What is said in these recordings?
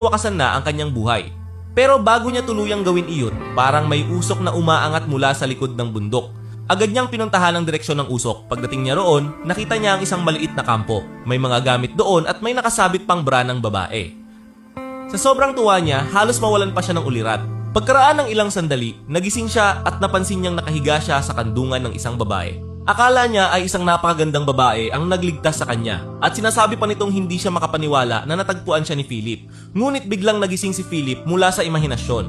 wakasan na ang kanyang buhay. Pero bago niya tuluyang gawin iyon, parang may usok na umaangat mula sa likod ng bundok. Agad niyang pinuntahan ang direksyon ng usok. Pagdating niya roon, nakita niya ang isang maliit na kampo. May mga gamit doon at may nakasabit pang bra ng babae. Sa sobrang tuwa niya, halos mawalan pa siya ng ulirat. Pagkaraan ng ilang sandali, nagising siya at napansin niyang nakahiga siya sa kandungan ng isang babae. Akala niya ay isang napakagandang babae ang nagligtas sa kanya at sinasabi pa nitong hindi siya makapaniwala na natagpuan siya ni Philip. Ngunit biglang nagising si Philip mula sa imahinasyon.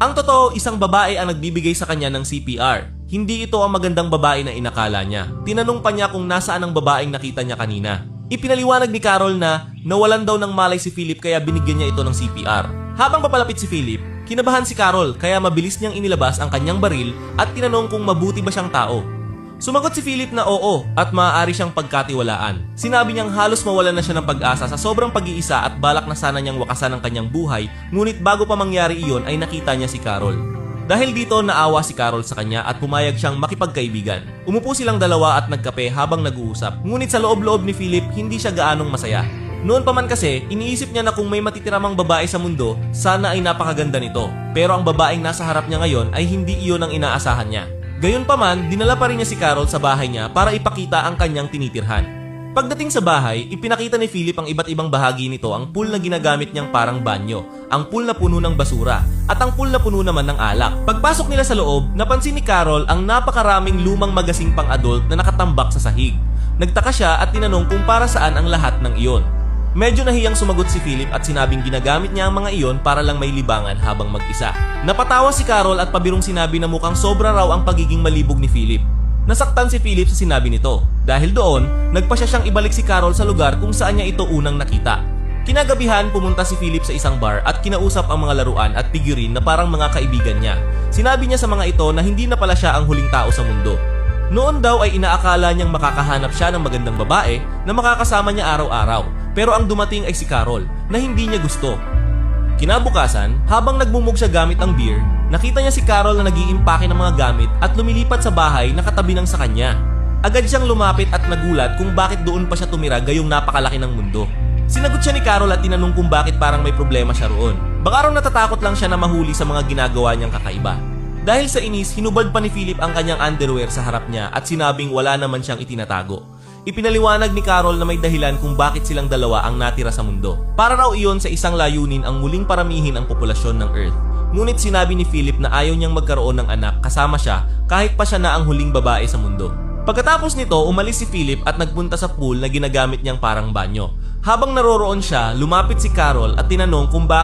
Ang totoo, isang babae ang nagbibigay sa kanya ng CPR. Hindi ito ang magandang babae na inakala niya. Tinanong pa niya kung nasaan ang babaeng nakita niya kanina. Ipinaliwanag ni Carol na nawalan daw ng malay si Philip kaya binigyan niya ito ng CPR. Habang papalapit si Philip, kinabahan si Carol kaya mabilis niyang inilabas ang kanyang baril at tinanong kung mabuti ba siyang tao. Sumagot si Philip na oo at maaari siyang pagkatiwalaan. Sinabi niyang halos mawalan na siya ng pag-asa sa sobrang pag-iisa at balak na sana niyang wakasan ang kanyang buhay, ngunit bago pa mangyari iyon ay nakita niya si Carol. Dahil dito naawa si Carol sa kanya at pumayag siyang makipagkaibigan. Umupo silang dalawa at nagkape habang nag-uusap, ngunit sa loob-loob ni Philip hindi siya gaanong masaya. Noon pa man kasi, iniisip niya na kung may matitiramang babae sa mundo, sana ay napakaganda nito. Pero ang babaeng nasa harap niya ngayon ay hindi iyon ang inaasahan niya. Gayunpaman, dinala pa rin niya si Carol sa bahay niya para ipakita ang kanyang tinitirhan. Pagdating sa bahay, ipinakita ni Philip ang iba't ibang bahagi nito, ang pool na ginagamit niyang parang banyo, ang pool na puno ng basura, at ang pool na puno naman ng alak. Pagpasok nila sa loob, napansin ni Carol ang napakaraming lumang magasing pang-adult na nakatambak sa sahig. Nagtaka siya at tinanong kung para saan ang lahat ng iyon. Medyo nahiyang sumagot si Philip at sinabing ginagamit niya ang mga iyon para lang may libangan habang mag-isa. Napatawa si Carol at pabirong sinabi na mukhang sobra raw ang pagiging malibog ni Philip. Nasaktan si Philip sa sinabi nito. Dahil doon, nagpasya siyang ibalik si Carol sa lugar kung saan niya ito unang nakita. Kinagabihan, pumunta si Philip sa isang bar at kinausap ang mga laruan at figurine na parang mga kaibigan niya. Sinabi niya sa mga ito na hindi na pala siya ang huling tao sa mundo. Noon daw ay inaakala niyang makakahanap siya ng magandang babae na makakasama niya araw-araw. Pero ang dumating ay si Carol na hindi niya gusto. Kinabukasan, habang nagmumug siya gamit ang beer, nakita niya si Carol na nag-iimpake ng mga gamit at lumilipat sa bahay na katabi ng sa kanya. Agad siyang lumapit at nagulat kung bakit doon pa siya tumira gayong napakalaki ng mundo. Sinagot siya ni Carol at tinanong kung bakit parang may problema siya roon. Baka raw natatakot lang siya na mahuli sa mga ginagawa niyang kakaiba. Dahil sa inis, hinubad pa ni Philip ang kanyang underwear sa harap niya at sinabing wala naman siyang itinatago. Ipinaliwanag ni Carol na may dahilan kung bakit silang dalawa ang natira sa mundo. Para raw iyon sa isang layunin ang muling paramihin ang populasyon ng Earth. Ngunit sinabi ni Philip na ayaw niyang magkaroon ng anak kasama siya kahit pa siya na ang huling babae sa mundo. Pagkatapos nito, umalis si Philip at nagpunta sa pool na ginagamit niyang parang banyo. Habang naroroon siya, lumapit si Carol at tinanong kung bakit